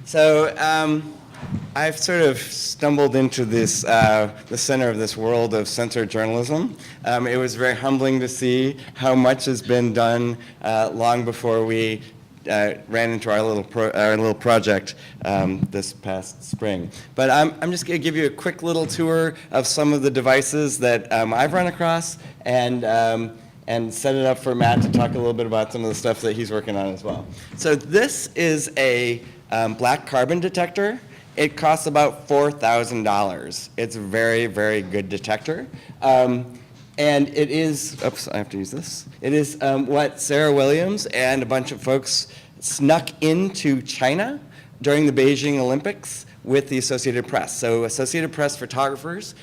So I've sort of stumbled into this, the center of this world of sensor journalism. It was very humbling to see how much has been done long before we ran into our little project this past spring. But I'm just going to give you a quick little tour of some of the devices that I've run across and set it up for Matt to talk a little bit about some of the stuff that he's working on as well. So this is a black carbon detector. It costs about $4,000. It's a very, very good detector. And it is, oops, I have to use this. It is what Sarah Williams and a bunch of folks snuck into China during the Beijing Olympics with the Associated Press. So Associated Press photographers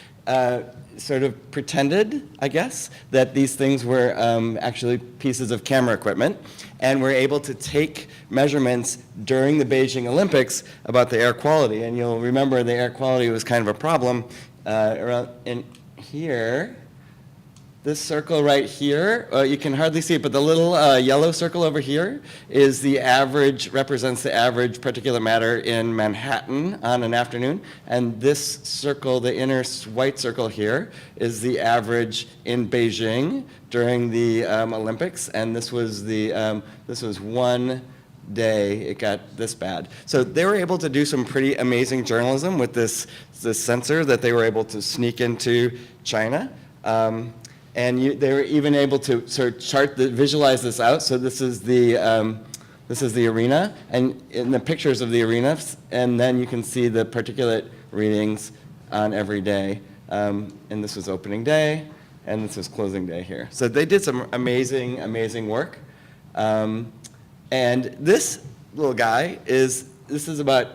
sort of pretended, I guess, that these things were actually pieces of camera equipment, and were able to take measurements during the Beijing Olympics about the air quality. And you'll remember the air quality was kind of a problem around in here. This circle right here, you can hardly see it, but the little yellow circle over here is the average, represents the average particulate matter in Manhattan on an afternoon. And this circle, the inner white circle here, is the average in Beijing during the Olympics. And this was one day it got this bad. So they were able to do some pretty amazing journalism with this sensor that they were able to sneak into China. And they were even able to sort of visualize this out. So this is the arena, and in the pictures of the arena, and then you can see the particulate readings on every day. And this was opening day, and this was closing day here. So they did some amazing, amazing work. And this little guy this is about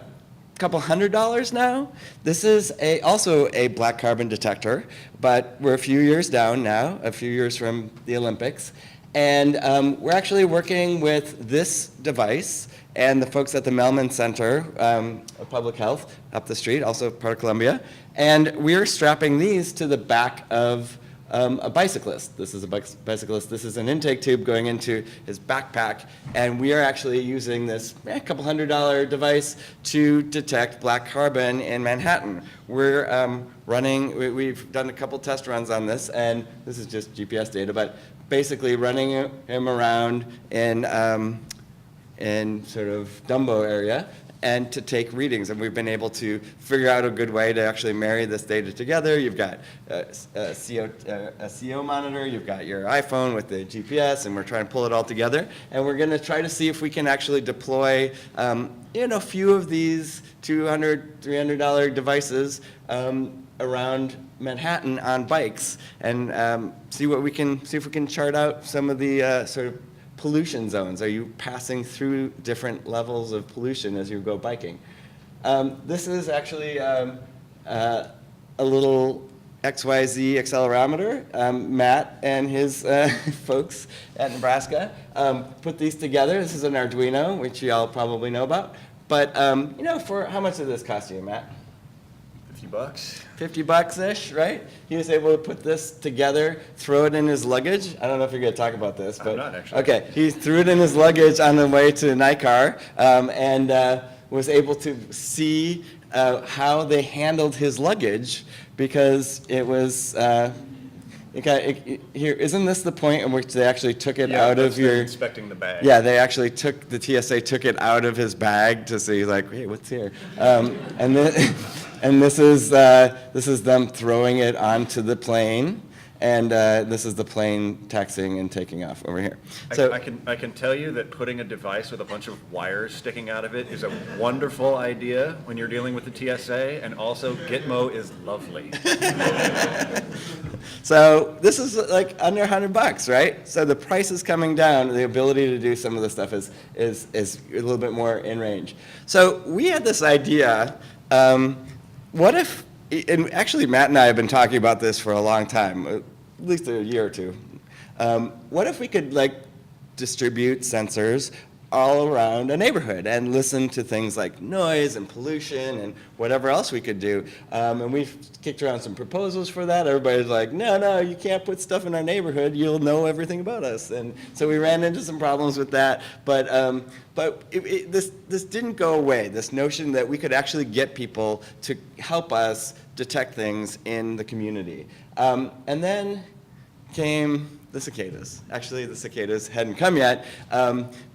couple $100 now. This is also a black carbon detector, but we're a few years down now, a few years from the Olympics. And we're actually working with this device and the folks at the Mellman Center of Public Health up the street, also part of Columbia. And we're strapping these to the back of a bicyclist. This is a bicyclist. This is an intake tube going into his backpack, and we are actually using this couple $100 device to detect black carbon in Manhattan. We're we've done a couple test runs on this, and this is just GPS data, but basically running him around in sort of Dumbo area and to take readings. And we've been able to figure out a good way to actually marry this data together. You've got a CO monitor, you've got your iPhone with the GPS, and we're trying to pull it all together. And we're gonna try to see if we can actually deploy a few of these $200, $300 devices around Manhattan on bikes, and see if we can chart out some of the sort of pollution zones. Are you passing through different levels of pollution as you go biking? This is actually a little XYZ accelerometer. Matt and his folks at Nebraska put these together. This is an Arduino, which you all probably know about. But for how much did this cost you, Matt? $50. $50-ish, right? He was able to put this together, throw it in his luggage. I don't know if you're going to talk about this, but I'm not actually. Okay, he threw it in his luggage on the way to Nicar, and was able to see how they handled his luggage, because it was. Here, isn't this the point in which they actually took it out of your inspecting the bag? Yeah, they actually the TSA took it out of his bag to see, like, hey, what's here? And then. And this is them throwing it onto the plane, and this is the plane taxiing and taking off over here. So I can tell you that putting a device with a bunch of wires sticking out of it is a wonderful idea when you're dealing with the TSA, and also Gitmo is lovely. So this is like under $100, right? So the price is coming down. The ability to do some of this stuff is a little bit more in range. So we had this idea. What if, and actually Matt and I have been talking about this for a long time, at least a year or two. What if we could distribute sensors all around a neighborhood and listen to things like noise and pollution and whatever else we could do. And we've kicked around some proposals for that. Everybody's like, no, you can't put stuff in our neighborhood. You'll know everything about us. And so we ran into some problems with that. But this didn't go away, this notion that we could actually get people to help us detect things in the community. And then came the cicadas. Actually, the cicadas hadn't come yet,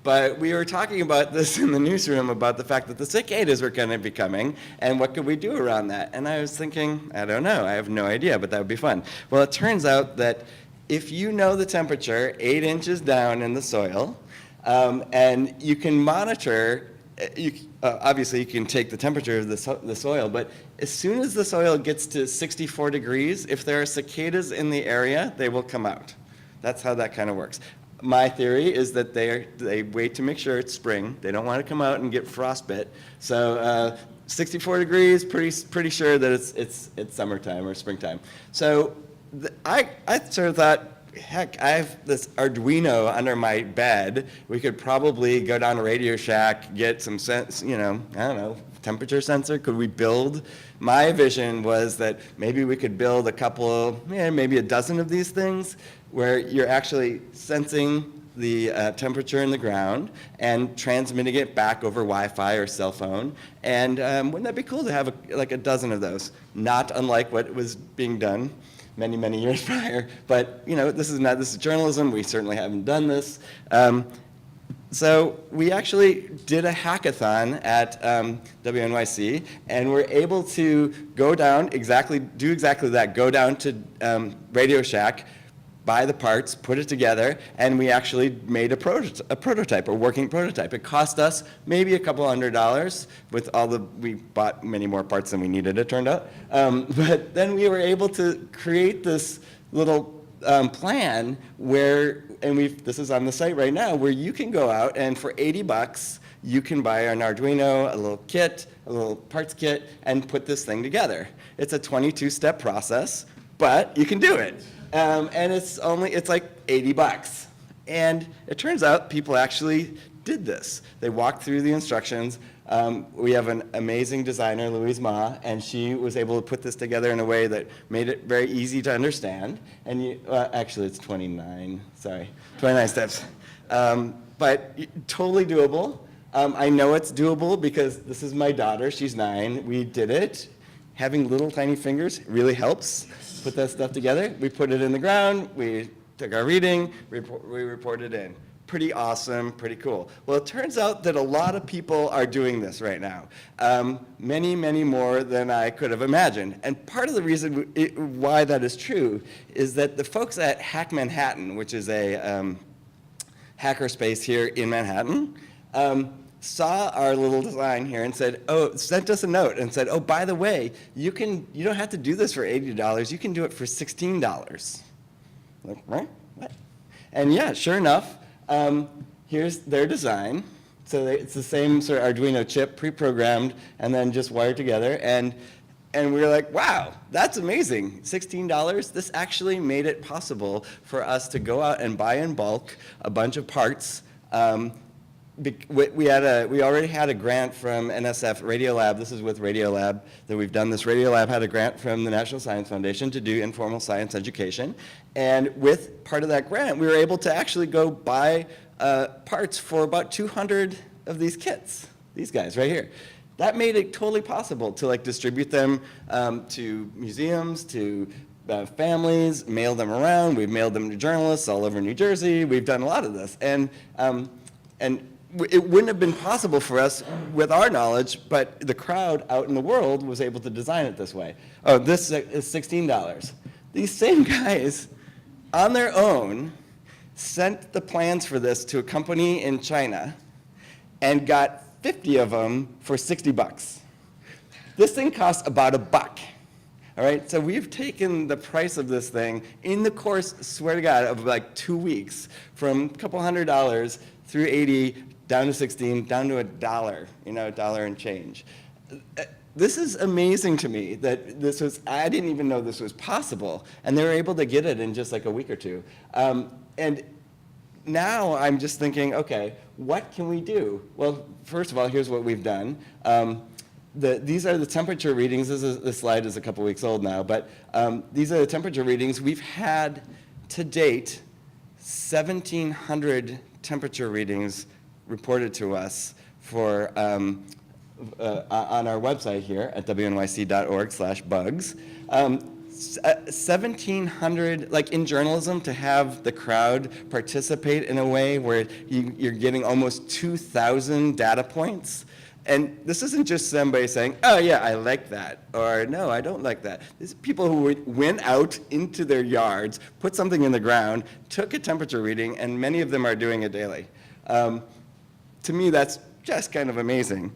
but we were talking about this in the newsroom about the fact that the cicadas were going to be coming, and what could we do around that? And I was thinking, I don't know, I have no idea, but that would be fun. Well, it turns out that if you know the temperature 8 inches down in the soil, and you can monitor, obviously you can take the temperature of the soil, but as soon as the soil gets to 64 degrees, if there are cicadas in the area, they will come out. That's how that kind of works. My theory is that they wait to make sure it's spring. They don't want to come out and get frostbite. So 64 degrees, pretty sure that it's summertime or springtime. So I sort of thought, heck, I have this Arduino under my bed. We could probably go down to Radio Shack, get some sense, I don't know, temperature sensor. Could we build? My vision was that maybe we could build a couple, maybe a dozen of these things where you're actually sensing the temperature in the ground and transmitting it back over Wi-Fi or cell phone. And wouldn't that be cool to have like a dozen of those? Not unlike what was being done many, many years prior. But this is journalism. We certainly haven't done this. So we actually did a hackathon at WNYC, and we're able to do exactly that. Go down to Radio Shack, buy the parts, put it together, and we actually made a prototype, a working prototype. It cost us maybe a couple $100 with we bought many more parts than we needed, it turned out. But then we were able to create this little plan where, and this is on the site right now, where you can go out and for $80, you can buy an Arduino, a little kit, a little parts kit, and put this thing together. It's a 22-step process, but you can do it. And it's like $80. And it turns out people actually did this. They walked through the instructions. We have an amazing designer, Louise Ma, and she was able to put this together in a way that made it very easy to understand. And actually, it's 29 steps. But totally doable. I know it's doable because this is my daughter. She's 9. We did it. Having little tiny fingers really helps. Put that stuff together. We put it in the ground. We took our reading. We reported in. Pretty awesome, pretty cool. Well, it turns out that a lot of people are doing this right now. Many, many more than I could have imagined. And part of the reason why that is true is that the folks at Hack Manhattan, which is a hackerspace here in Manhattan, saw our little design here and sent us a note and said, oh, by the way, you don't have to do this for $80. You can do it for $16. Like, right? What? And yeah, sure enough, here's their design. So it's the same sort of Arduino chip, pre-programmed, and then just wired together. And we were like, wow, that's amazing. $16, this actually made it possible for us to go out and buy in bulk a bunch of parts. We already had a grant from NSF Radiolab. This is with Radiolab that we've done this. Radiolab had a grant from the National Science Foundation to do informal science education. And with part of that grant, we were able to actually go buy parts for about 200 of these kits, these guys right here. That made it totally possible to distribute them to museums, to families, mail them around. We've mailed them to journalists all over New Jersey. We've done a lot of this. And it wouldn't have been possible for us with our knowledge, but the crowd out in the world was able to design it this way. Oh, this is $16. These same guys, on their own, sent the plans for this to a company in China and got 50 of them for $60. This thing costs about $1. All right, so we've taken the price of this thing in the course, swear to God, of like 2 weeks, from a couple $100 through 80, down to 16, down to $1, $1 and change. This is amazing to me that I didn't even know this was possible, and they were able to get it in just like a week or two. And now I'm just thinking, okay, what can we do? Well, first of all, here's what we've done. These are the temperature readings. This slide is a couple weeks old now, but these are the temperature readings. We've had, to date, 1,700 temperature readings reported to us for, on our website here at wnyc.org/bugs. 1,700, like in journalism, to have the crowd participate in a way where you're getting almost 2,000 data points. And this isn't just somebody saying, oh yeah, I like that, or no, I don't like that. These are people who went out into their yards, put something in the ground, took a temperature reading, and many of them are doing it daily. To me, that's just kind of amazing.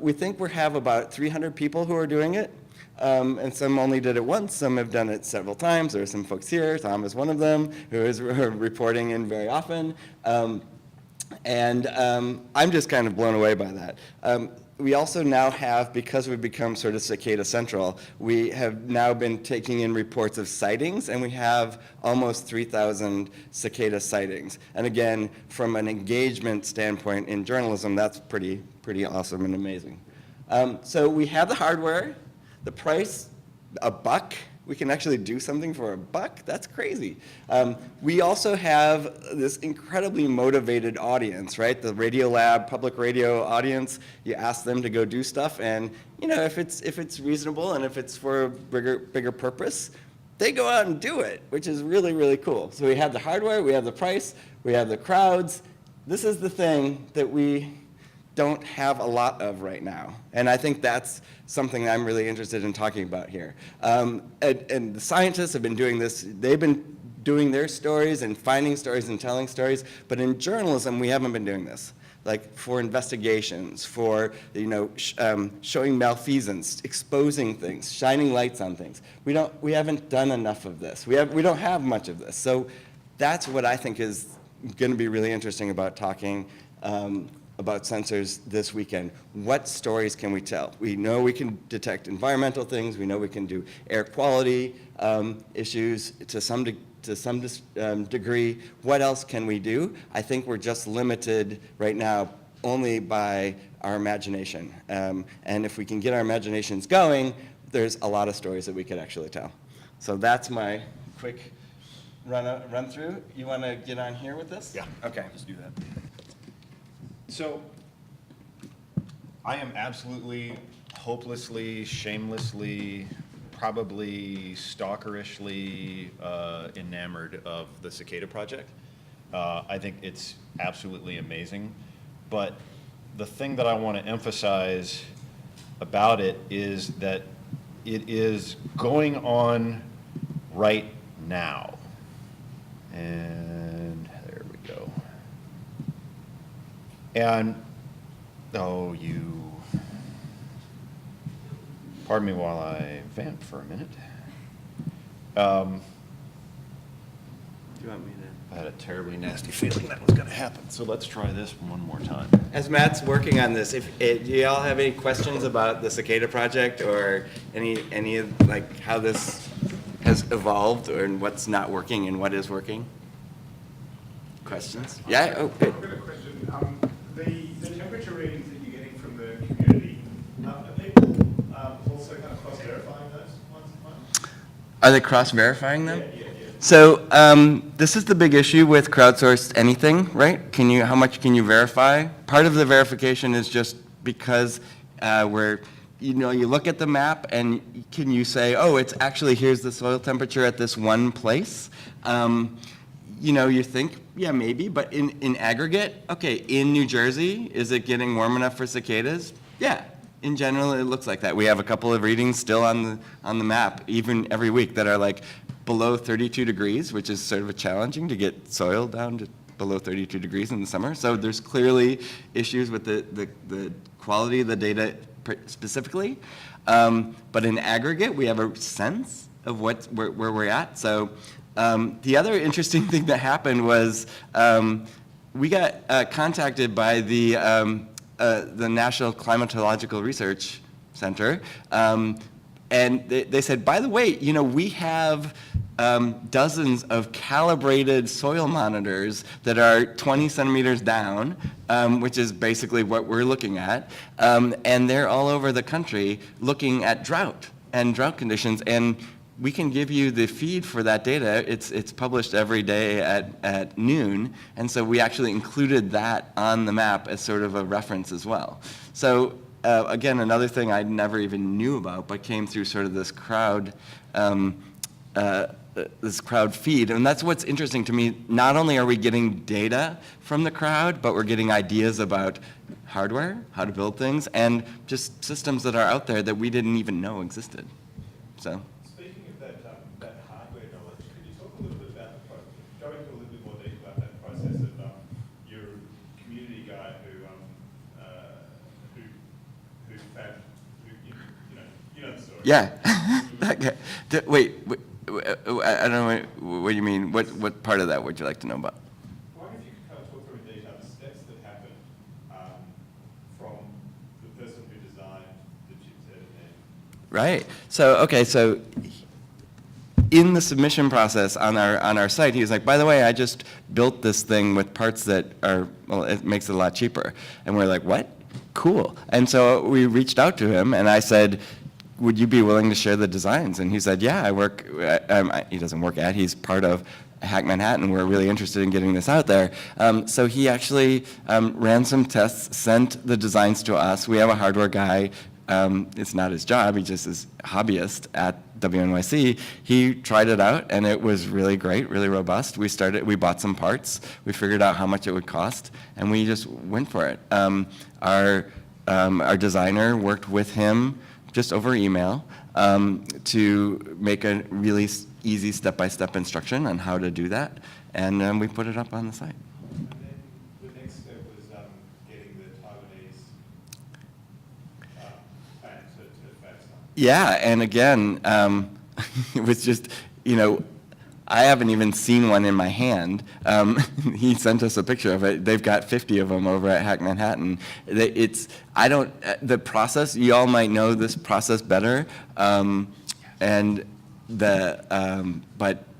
We think we have about 300 people who are doing it. And some only did it once, some have done it several times. There are some folks here, Tom is one of them, who is reporting in very often. I'm just kind of blown away by that. We also now have, because we've become sort of Cicada Central, we have now been taking in reports of sightings, and we have almost 3,000 cicada sightings. And again, from an engagement standpoint in journalism, that's pretty awesome and amazing. So we have the hardware. The price, $1. We can actually do something for $1. That's crazy. We also have this incredibly motivated audience, right? The Radiolab public radio audience. You ask them to go do stuff, and if it's reasonable and if it's for a bigger purpose, they go out and do it, which is really, really cool. So we have the hardware, we have the price, we have the crowds. This is the thing that we don't have a lot of right now. And I think that's something I'm really interested in talking about here. And the scientists have been doing this. They've been doing their stories and finding stories and telling stories. But in journalism, we haven't been doing this. Like for investigations, for showing malfeasance, exposing things, shining lights on things. We haven't done enough of this. We don't have much of this. So that's what I think is going to be really interesting about talking about sensors this weekend. What stories can we tell? We know we can detect environmental things. We know we can do air quality issues to some degree. What else can we do? I think we're just limited right now only by our imagination. And if we can get our imaginations going, there's a lot of stories that we could actually tell. So that's my quick run through. You want to get on here with this? Yeah. Okay. Let's do that. So, I am absolutely, hopelessly, shamelessly, probably stalkerishly enamored of the Cicada Project. I think it's absolutely amazing. But the thing that I want to emphasize about it is that it is going on right now. And there we go. And, pardon me while I vamp for a minute. Do you want me to? I had a terribly nasty feeling that was going to happen. So let's try this one more time. As Matt's working on this, do y'all have any questions about the Cicada Project or any like how this has evolved or what's not working and what is working? Questions? Yeah? Oh, good. I've got a question. The temperature readings that you're getting from the community, are people also kind of cross-verifying those ones? Are they cross-verifying them? Yeah. So this is the big issue with crowdsourced anything, right? How much can you verify? Part of the verification is just because you look at the map and can you say, oh, it's actually here's the soil temperature at this one place. You think, yeah, maybe, but in aggregate, okay, in New Jersey, is it getting warm enough for cicadas? Yeah, in general, it looks like that. We have a couple of readings still on the map, even every week, that are like below 32 degrees, which is sort of challenging to get soil down to below 32 degrees in the summer. So there's clearly issues with the quality of the data specifically. But in aggregate, we have a sense of where we're at. So the other interesting thing that happened was we got contacted by the National Climatological Research Center, and they said, by the way, we have dozens of calibrated soil monitors that are 20 centimeters down, which is basically what we're looking at. And they're all over the country looking at drought and drought conditions. And we can give you the feed for that data. It's published every day at noon. And so we actually included that on the map as sort of a reference as well. So again, another thing I never even knew about, but came through sort of this crowd feed. And that's what's interesting to me. Not only are we getting data from the crowd, but we're getting ideas about hardware, how to build things, and just systems that are out there that we didn't even know existed. So. Speaking of that hardware knowledge, could you talk a little bit about go into a little bit more detail about that process of your community guy who found, you know the story. Yeah. That guy. Wait, I don't know what you mean. What part of that would you like to know about? I wonder if you could kind of talk through in detail the steps that happened from the person who designed the chipset and then. Right. So in the submission process on our site, he was like, by the way, I just built this thing with parts that are, well, it makes it a lot cheaper. And we're like, what? Cool. And so we reached out to him, and I said, would you be willing to share the designs? And he said, yeah, he doesn't work at, he's part of Hack Manhattan. We're really interested in getting this out there. So he actually ran some tests, sent the designs to us. We have a hardware guy. It's not his job, he just is a hobbyist at WNYC. He tried it out, and it was really great, really robust. We bought some parts, we figured out how much it would cost, and we just went for it. Our designer worked with him just over email to make a really easy step-by-step instruction on how to do that, and we put it up on the site. And then the next step was getting the Taiwanese fan to FATSA. Yeah, and again, it was just, I haven't even seen one in my hand. He sent us a picture of it. They've got 50 of them over at Hack Manhattan. The process, you all might know this process better. But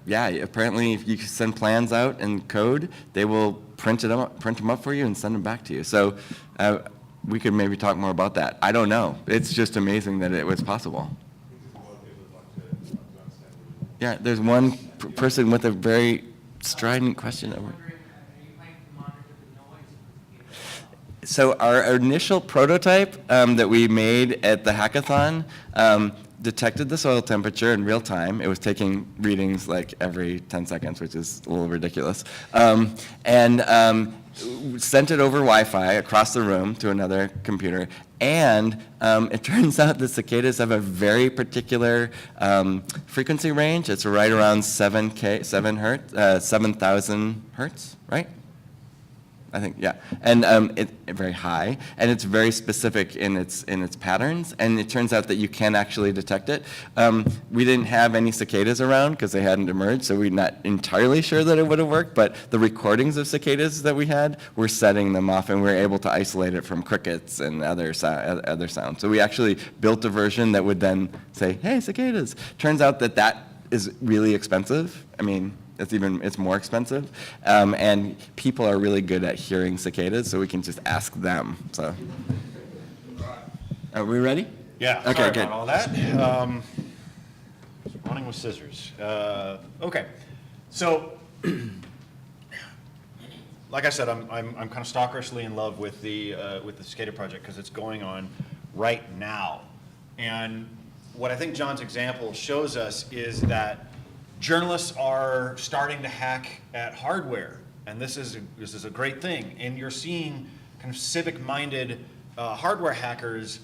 yeah, apparently if you send plans out and code, they will print them up for you and send them back to you. So we could maybe talk more about that. I don't know. It's just amazing that it was possible. Yeah, there's one person with a very strident question over. So our initial prototype that we made at the hackathon detected the soil temperature in real time. It was taking readings like every 10 seconds, which is a little ridiculous. And sent it over Wi-Fi across the room to another computer. And it turns out the cicadas have a very particular frequency range. It's right around 7,000 hertz, right? I think, yeah. And it's very high, and it's very specific in its patterns, and it turns out that you can actually detect it. We didn't have any cicadas around because they hadn't emerged, so we're not entirely sure that it would have worked, but the recordings of cicadas that we had, we're setting them off, and we were able to isolate it from crickets and other sounds. So we actually built a version that would then say, hey, cicadas. Turns out that is really expensive. I mean, it's more expensive, and people are really good at hearing cicadas, so we can just ask them. So, are we ready? Yeah. Okay, sorry good. about all that. Running with scissors. Okay. So, like I said, I'm kind of stalkerishly in love with the cicada project because it's going on right now, and what I think John's example shows us is that journalists are starting to hack at hardware, and this is a great thing. And you're seeing kind of civic-minded hardware hackers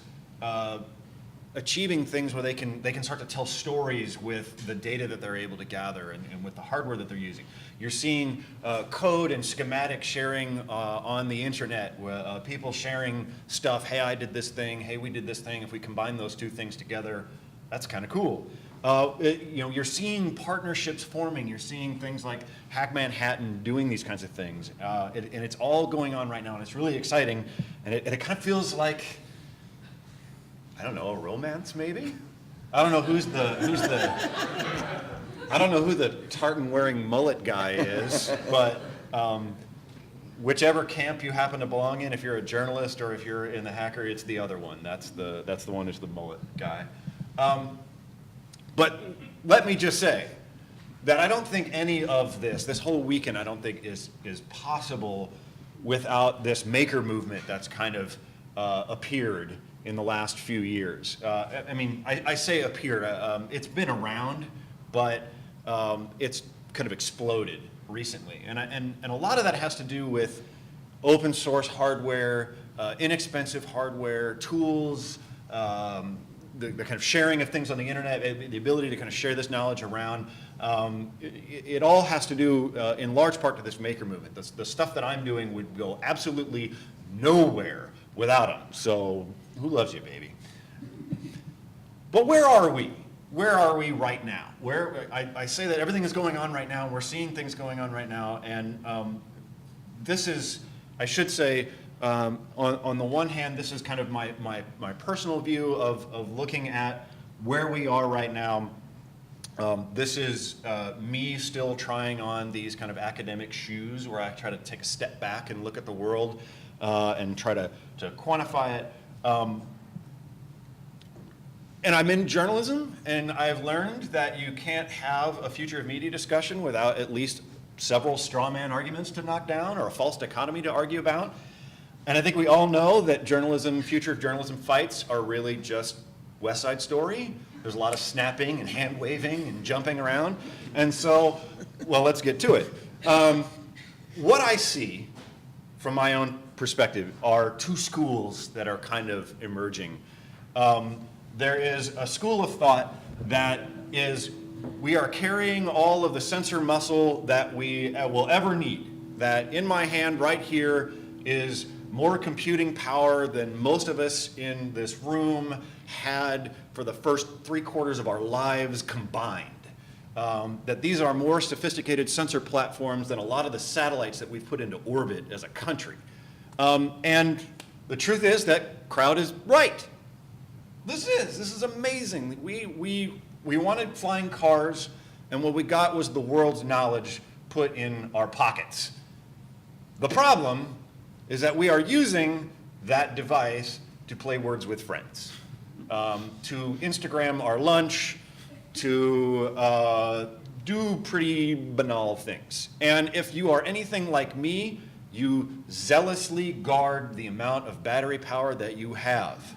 achieving things where they can start to tell stories with the data that they're able to gather and with the hardware that they're using. You're seeing code and schematic sharing on the internet, people sharing stuff. Hey, I did this thing. Hey, we did this thing. If we combine those two things together, that's kind of cool. You're seeing partnerships forming. You're seeing things like Hack Manhattan doing these kinds of things, and it's all going on right now, and it's really exciting. And it kind of feels like, I don't know, a romance maybe. I don't know who's the I don't know who the tartan-wearing mullet guy is, but whichever camp you happen to belong in, if you're a journalist or if you're in the hacker, it's the other one. That's the one who's the mullet guy. But let me just say that I don't think any of this whole weekend, I don't think is possible without this maker movement that's kind of appeared in the last few years. I mean, I say appeared, it's been around, but it's kind of exploded recently. And a lot of that has to do with open source hardware, inexpensive hardware, tools, the kind of sharing of things on the internet, the ability to kind of share this knowledge around. It all has to do, in large part, to this maker movement. The stuff that I'm doing would go absolutely nowhere without them. So who loves you, baby? But where are we? Where are we right now? I say that everything is going on right now. We're seeing things going on right now. And this is, I should say, on the one hand, this is kind of my personal view of looking at where we are right now. This is me still trying on these kind of academic shoes where I try to take a step back and look at the world and try to quantify it. And I'm in journalism, and I've learned that you can't have a future of media discussion without at least several straw man arguments to knock down or a false dichotomy to argue about. And I think we all know that future of journalism fights are really just West Side Story. There's a lot of snapping and hand waving and jumping around. And so, well, let's get to it. What I see from my own perspective are two schools that are kind of emerging. There is a school of thought that is, we are carrying all of the sensor muscle that we will ever need. That in my hand right here is more computing power than most of us in this room had for the first 3/4 of our lives combined. That these are more sophisticated sensor platforms than a lot of the satellites that we've put into orbit as a country. And the truth is that crowd is right. This is amazing. We wanted flying cars, and what we got was the world's knowledge put in our pockets. The problem is that we are using that device to play words with friends, to Instagram our lunch, to do pretty banal things. And if you are anything like me, you zealously guard the amount of battery power that you have.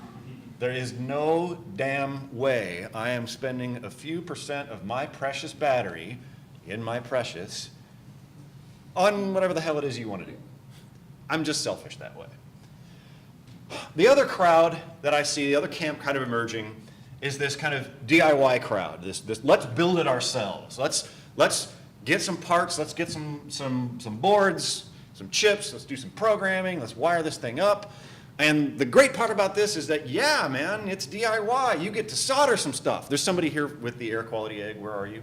There is no damn way I am spending a few percent of my precious battery, in my precious, on whatever the hell it is you want to do. I'm just selfish that way. The other crowd that I see, the other camp kind of emerging, is this kind of DIY crowd. This let's build it ourselves. Let's get some parts. Let's get some boards, some chips. Let's do some programming. Let's wire this thing up. And the great part about this is that, yeah, man, it's DIY. You get to solder some stuff. There's somebody here with the air quality egg. Where are you?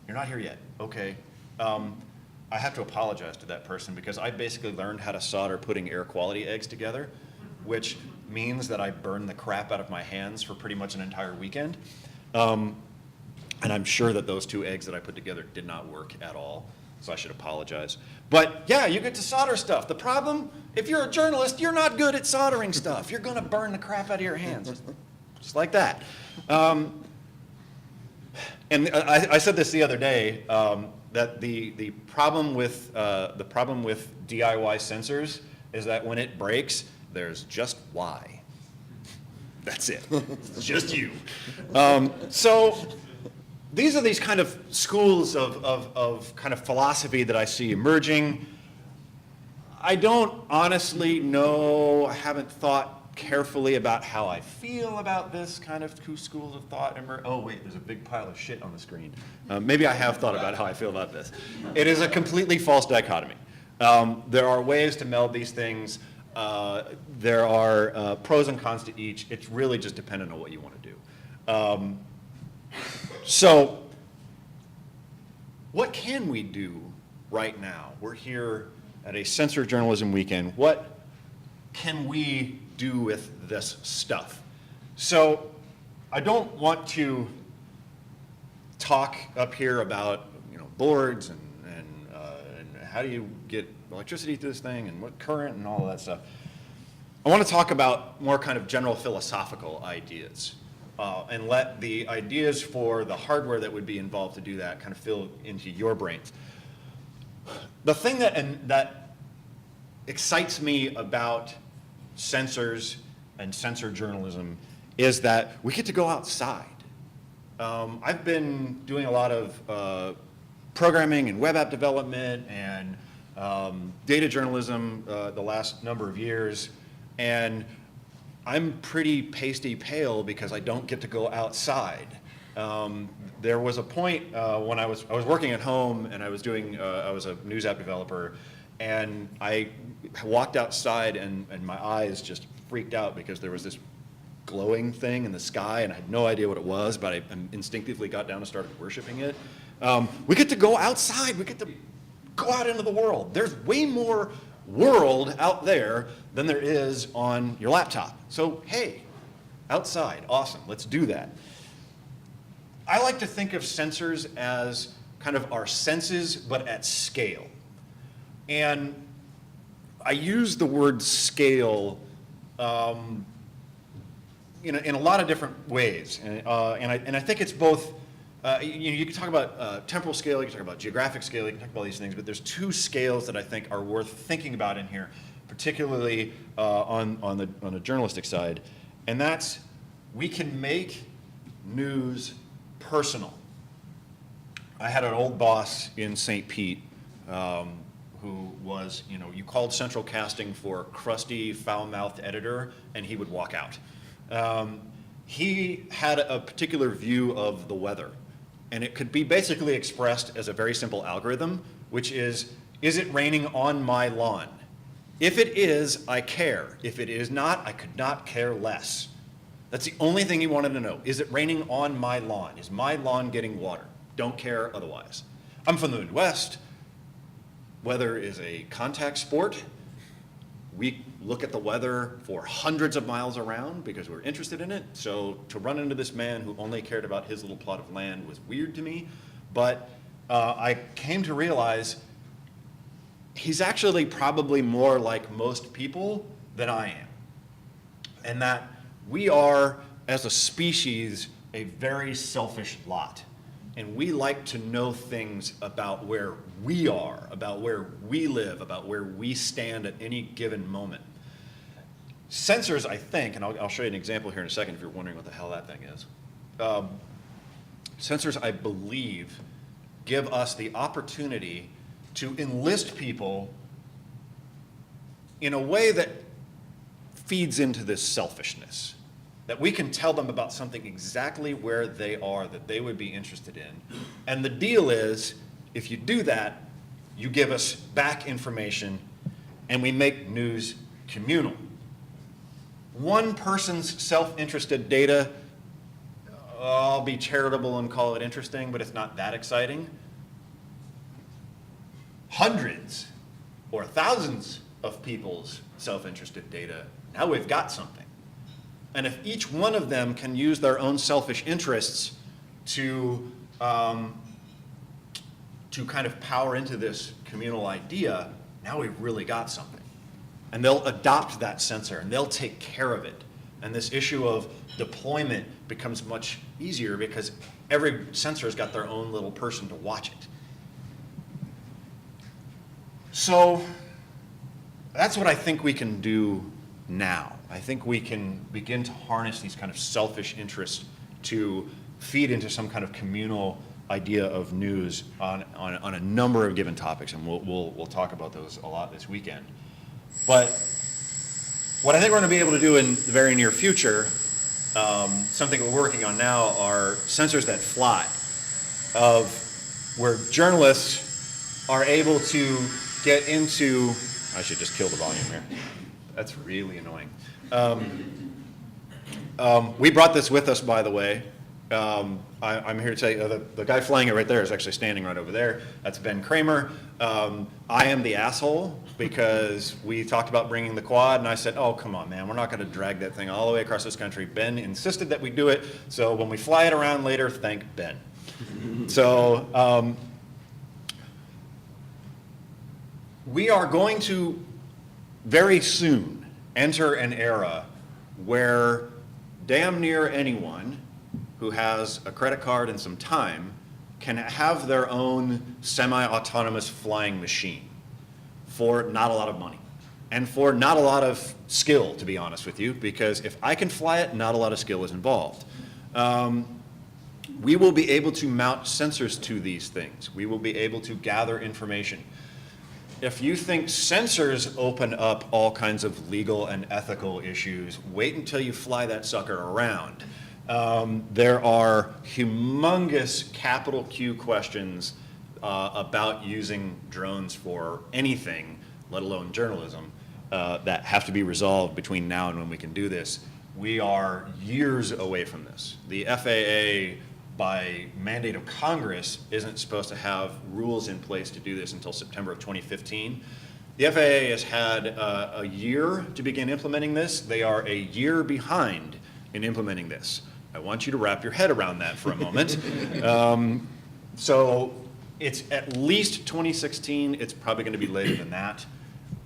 You're not here yet. Okay. I have to apologize to that person because I basically learned how to solder putting air quality eggs together, which means that I burn the crap out of my hands for pretty much an entire weekend. And I'm sure that those two eggs that I put together did not work at all, so I should apologize. But yeah, you get to solder stuff. The problem, if you're a journalist, you're not good at soldering stuff. You're gonna burn the crap out of your hands, just like that. And I said this the other day, that the problem with DIY sensors is that when it breaks, there's just Y. That's it. It's just you. So these are these kind of schools of kind of philosophy that I see emerging. I don't honestly know, I haven't thought carefully about how I feel about this kind of two schools of thought. Oh wait, there's a big pile of shit on the screen. Maybe I have thought about how I feel about this. It is a completely false dichotomy. There are ways to meld these things. There are pros and cons to each. It's really just dependent on what you want to do. So what can we do right now? We're here at a Sensor Journalism Weekend. What can we do with this stuff? So I don't want to talk up here about, boards and how do you get electricity to this thing and what current and all of that stuff. I want to talk about more kind of general philosophical ideas and let the ideas for the hardware that would be involved to do that kind of fill into your brains. The thing that excites me about sensors and sensor journalism is that we get to go outside. I've been doing a lot of programming and web app development and data journalism the last number of years, and I'm pretty pasty pale because I don't get to go outside. There was a point when I was working at home and I was a news app developer, and I walked outside and my eyes just freaked out because there was this glowing thing in the sky and I had no idea what it was, but I instinctively got down and started worshiping it. We get to go outside. We get to go out into the world. There's way more world out there than there is on your laptop. So, hey, outside, awesome, let's do that. I like to think of sensors as kind of our senses, but at scale. And I use the word scale in a lot of different ways. And I think it's both, you can talk about temporal scale, you can talk about geographic scale, you can talk about all these things, but there's two scales that I think are worth thinking about in here, particularly on the journalistic side. And that's, we can make news personal. I had an old boss in St. Pete who was, you called central casting for a crusty, foul-mouthed editor, and he would walk out. He had a particular view of the weather, and it could be basically expressed as a very simple algorithm, which is it raining on my lawn? If it is, I care. If it is not, I could not care less. That's the only thing he wanted to know. Is it raining on my lawn? Is my lawn getting water? Don't care otherwise. I'm from the Midwest. Weather is a contact sport. We look at the weather for hundreds of miles around because we're interested in it. So to run into this man who only cared about his little plot of land was weird to me. But I came to realize he's actually probably more like most people than I am. And that we are, as a species, a very selfish lot. And we like to know things about where we are, about where we live, about where we stand at any given moment. Sensors, I think, and I'll show you an example here in a second if you're wondering what the hell that thing is. Sensors, I believe, give us the opportunity to enlist people in a way that feeds into this selfishness. That we can tell them about something exactly where they are that they would be interested in. And the deal is, if you do that, you give us back information and we make news communal. One person's self-interested data, I'll be charitable and call it interesting, but it's not that exciting. Hundreds or thousands of people's self-interested data, now we've got something. And if each one of them can use their own selfish interests to kind of power into this communal idea, now we've really got something. And they'll adopt that sensor and they'll take care of it. And this issue of deployment becomes much easier because every sensor's got their own little person to watch it. So that's what I think we can do now. I think we can begin to harness these kind of selfish interests to feed into some kind of communal idea of news on a number of given topics, and we'll talk about those a lot this weekend. But what I think we're going to be able to do in the very near future, something we're working on now, are sensors that fly, of where journalists are able to get into. I should just kill the volume here. That's really annoying. We brought this with us, by the way. I'm here to tell you, the guy flying it right there is actually standing right over there. That's Ben Kramer. I am the asshole because we talked about bringing the quad, and I said, oh, come on, man, we're not going to drag that thing all the way across this country. Ben insisted that we do it, so when we fly it around later, thank Ben. So we are going to very soon enter an era where damn near anyone who has a credit card and some time can have their own semi-autonomous flying machine for not a lot of money and for not a lot of skill, to be honest with you, because if I can fly it, not a lot of skill is involved. We will be able to mount sensors to these things. We will be able to gather information. If you think sensors open up all kinds of legal and ethical issues, wait until you fly that sucker around. There are humongous capital Q questions about using drones for anything, let alone journalism, that have to be resolved between now and when we can do this. We are years away from this. The FAA, by mandate of Congress, isn't supposed to have rules in place to do this until September of 2015. The FAA has had a year to begin implementing this. They are a year behind in implementing this. I want you to wrap your head around that for a moment. So it's at least 2016. It's probably going to be later than that.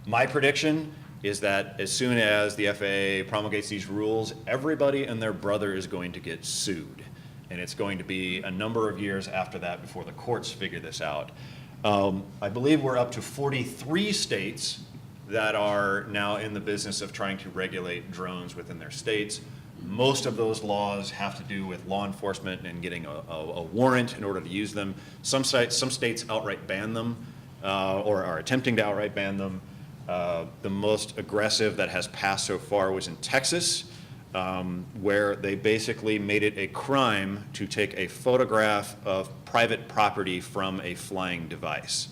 My prediction is that as soon as the FAA promulgates these rules, everybody and their brother is going to get sued. And it's going to be a number of years after that before the courts figure this out. I believe we're up to 43 states that are now in the business of trying to regulate drones within their states. Most of those laws have to do with law enforcement and getting a warrant in order to use them. Some states outright ban them or are attempting to outright ban them. The most aggressive that has passed so far was in Texas, where they basically made it a crime to take a photograph of private property from a flying device.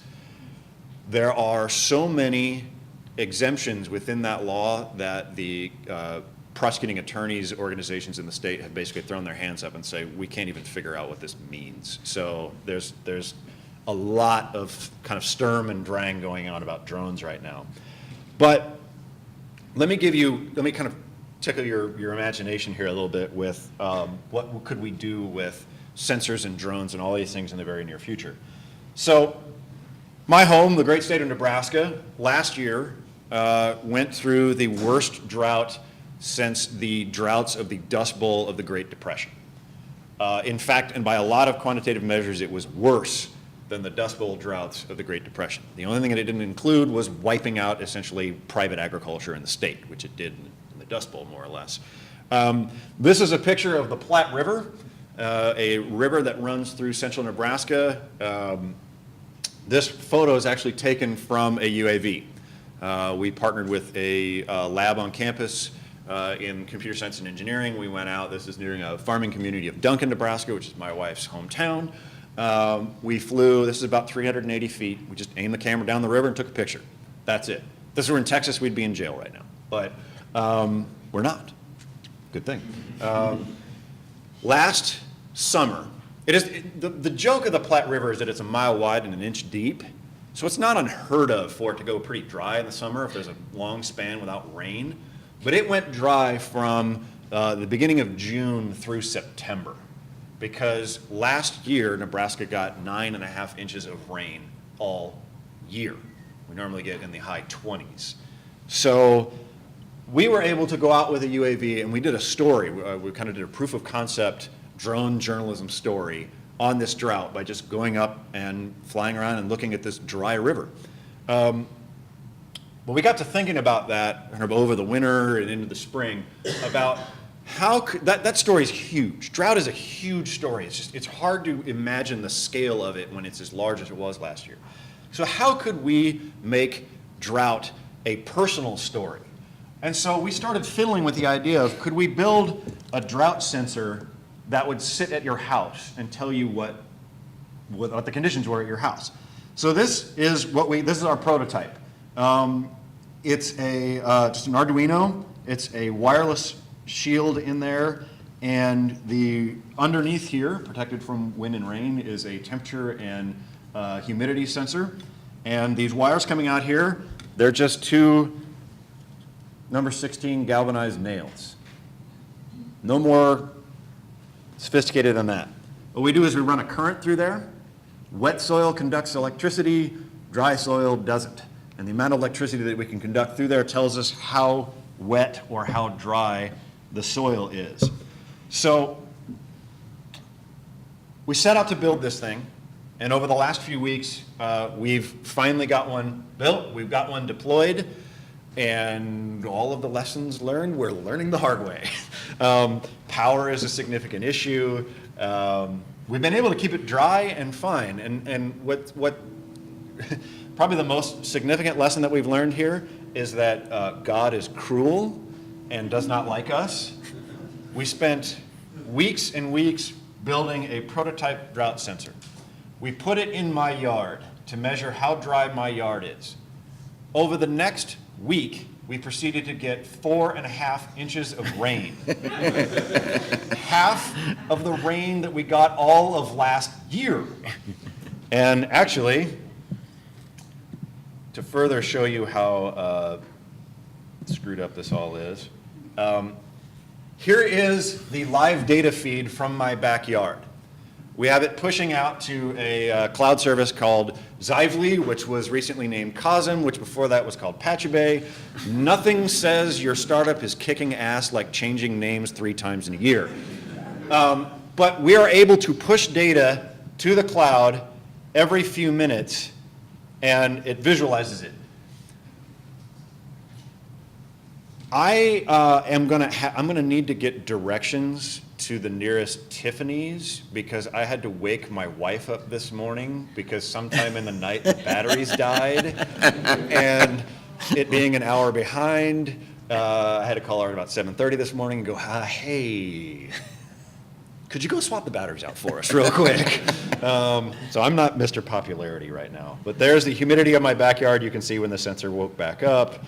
There are so many exemptions within that law that the prosecuting attorneys organizations in the state have basically thrown their hands up and say, we can't even figure out what this means. So there's a lot of kind of sturm and drang going on about drones right now. But let me kind of tickle your imagination here a little bit with what could we do with sensors and drones and all these things in the very near future. So my home, the great state of Nebraska, last year went through the worst drought since the droughts of the Dust Bowl of the Great Depression. In fact, and by a lot of quantitative measures, it was worse than the Dust Bowl droughts of the Great Depression. The only thing that it didn't include was wiping out essentially private agriculture in the state, which it did in the Dust Bowl more or less. This is a picture of the Platte River, a river that runs through central Nebraska. This photo is actually taken from a UAV. We partnered with a lab on campus in computer science and engineering. We went out, this is near a farming community of Duncan, Nebraska, which is my wife's hometown. We flew, this is about 380 feet. We just aimed the camera down the river and took a picture. That's it. If this were in Texas, we'd be in jail right now. But we're not. Good thing. Last summer, the joke of the Platte River is that it's a mile wide and an inch deep. So it's not unheard of for it to go pretty dry in the summer if there's a long span without rain. But it went dry from the beginning of June through September, because last year Nebraska got 9.5 inches of rain all year. We normally get in the high 20s. So we were able to go out with a UAV and we did a story. We kind of did a proof of concept drone journalism story on this drought by just going up and flying around and looking at this dry river. But we got to thinking about that kind of over the winter and into the spring about how could, that story is huge. Drought is a huge story. It's hard to imagine the scale of it when it's as large as it was last year. So how could we make drought a personal story? And so we started fiddling with the idea of, could we build a drought sensor that would sit at your house and tell you what the conditions were at your house? So this is our prototype. It's just an Arduino. It's a wireless shield in there, and the underneath here, protected from wind and rain, is a temperature and humidity sensor. And these wires coming out here, they're just two number 16 galvanized nails. No more sophisticated than that. What we do is we run a current through there. Wet soil conducts electricity, dry soil doesn't. And the amount of electricity that we can conduct through there tells us how wet or how dry the soil is. So we set out to build this thing, and over the last few weeks, we've finally got one built, we've got one deployed, and all of the lessons learned, we're learning the hard way. Power is a significant issue. We've been able to keep it dry and fine, and what probably the most significant lesson that we've learned here is that God is cruel and does not like us. We spent weeks and weeks building a prototype drought sensor. We put it in my yard to measure how dry my yard is. Over the next week, we proceeded to get 4.5 inches of rain. Half of the rain that we got all of last year. And actually, to further show you how screwed up this all is, here is the live data feed from my backyard. We have it pushing out to a cloud service called Xively, which was recently named Cosm, which before that was called Patchabay. Nothing says your startup is kicking ass like changing names 3 times in a year. But we are able to push data to the cloud every few minutes, and it visualizes it. I'm gonna need to get directions to the nearest Tiffany's because I had to wake my wife up this morning because sometime in the night the batteries died, and it being an hour behind, I had to call her at about 7:30 this morning and go, hey, could you go swap the batteries out for us real quick? So I'm not Mr. Popularity right now, but there's the humidity of my backyard. You can see when the sensor woke back up.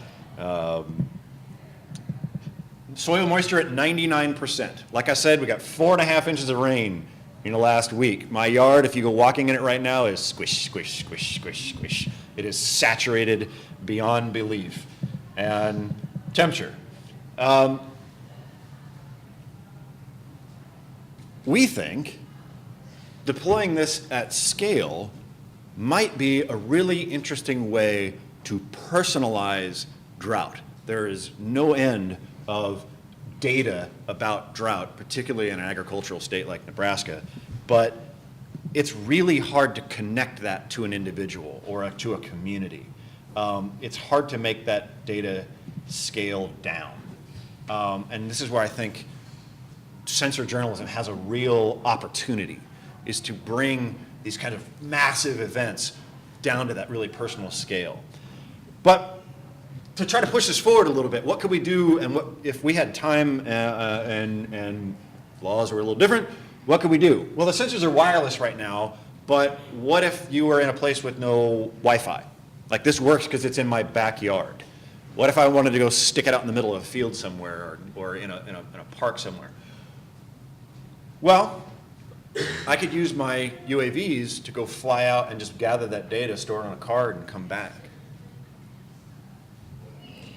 Soil moisture at 99%. Like I said, we got 4.5 inches of rain in the last week. My yard, if you go walking in it right now, is squish, squish, squish, squish, squish. It is saturated beyond belief. And temperature. We think deploying this at scale might be a really interesting way to personalize drought. There is no end of data about drought, particularly in an agricultural state like Nebraska, but it's really hard to connect that to an individual or to a community. It's hard to make that data scale down. And this is where I think sensor journalism has a real opportunity, is to bring these kind of massive events down to that really personal scale. But to try to push this forward a little bit, what could we do, and what if we had time and laws were a little different, what could we do? Well, the sensors are wireless right now, but what if you were in a place with no Wi-Fi? Like this works because it's in my backyard. What if I wanted to go stick it out in the middle of a field somewhere or in a park somewhere? Well, I could use my UAVs to go fly out and just gather that data, store it on a card, and come back.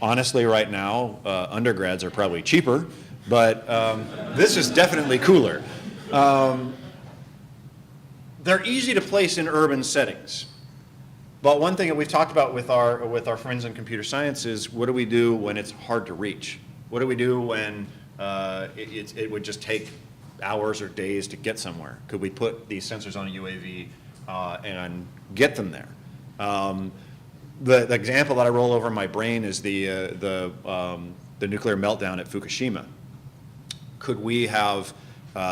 Honestly, right now, undergrads are probably cheaper, but this is definitely cooler. They're easy to place in urban settings. But one thing that we've talked about with our friends in computer science is, what do we do when it's hard to reach? What do we do when it would just take hours or days to get somewhere? Could we put these sensors on a UAV and get them there? The example that I roll over in my brain is the nuclear meltdown at Fukushima. Could we have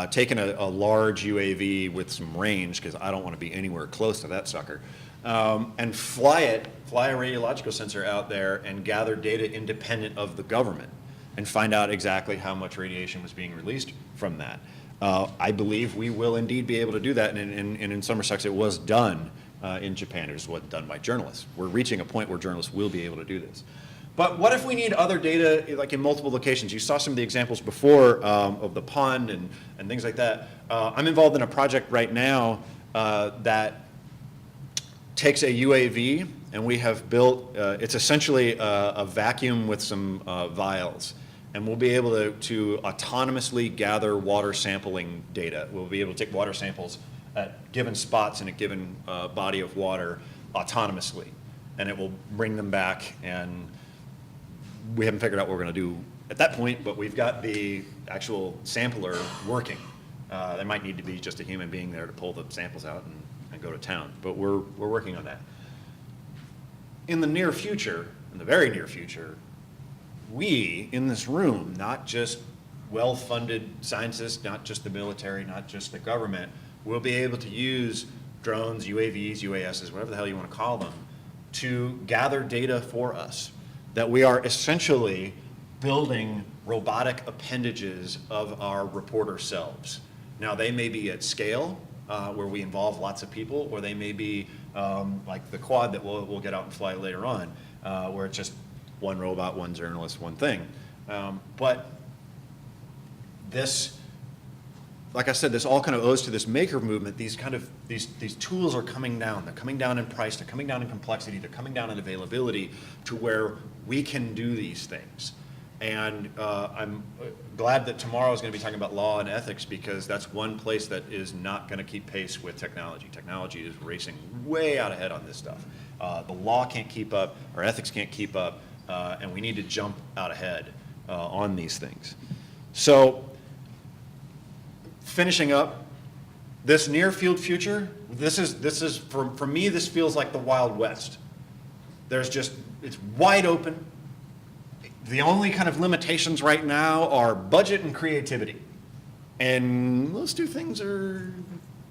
taken a large UAV with some range, because I don't want to be anywhere close to that sucker, and fly a radiological sensor out there and gather data independent of the government and find out exactly how much radiation was being released from that? I believe we will indeed be able to do that, and in some respects it was done in Japan. It was done by journalists. We're reaching a point where journalists will be able to do this. But what if we need other data, like in multiple locations? You saw some of the examples before of the pond and things like that. I'm involved in a project right now that takes a UAV, and we have built, it's essentially a vacuum with some vials. And we'll be able to autonomously gather water sampling data. We'll be able to take water samples at given spots in a given body of water autonomously. And it will bring them back, and we haven't figured out what we're going to do at that point, but we've got the actual sampler working. There might need to be just a human being there to pull the samples out and go to town, but we're working on that. In the near future, in the very near future, we in this room, not just well-funded scientists, not just the military, not just the government, will be able to use drones, UAVs, UASs, whatever the hell you want to call them, to gather data for us. That we are essentially building robotic appendages of our reporter selves. Now, they may be at scale, where we involve lots of people, or they may be like the quad that we'll get out and fly later on, where it's just one robot, one journalist, one thing. But this, like I said, this all kind of owes to this maker movement. These tools are coming down. They're coming down in price. They're coming down in complexity. They're coming down in availability to where we can do these things. And I'm glad that tomorrow is going to be talking about law and ethics, because that's one place that is not going to keep pace with technology. Technology is racing way out ahead on this stuff. The law can't keep up, our ethics can't keep up, and we need to jump out ahead on these things. So, finishing up, this near field future, this is for me, this feels like the Wild West. It's wide open. The only kind of limitations right now are budget and creativity. And those two things are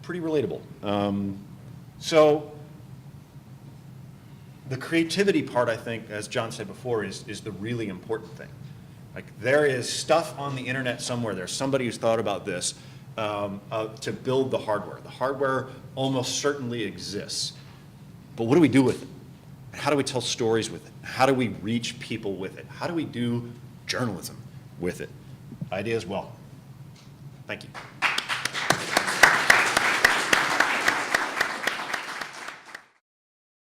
pretty relatable. So the creativity part, I think, as John said before, is the really important thing. Like, there is stuff on the internet somewhere. There's somebody who's thought about this to build the hardware. The hardware almost certainly exists. But what do we do with it? How do we tell stories with it? How do we reach people with it? How do we do journalism with it? Ideas welcome. Thank you.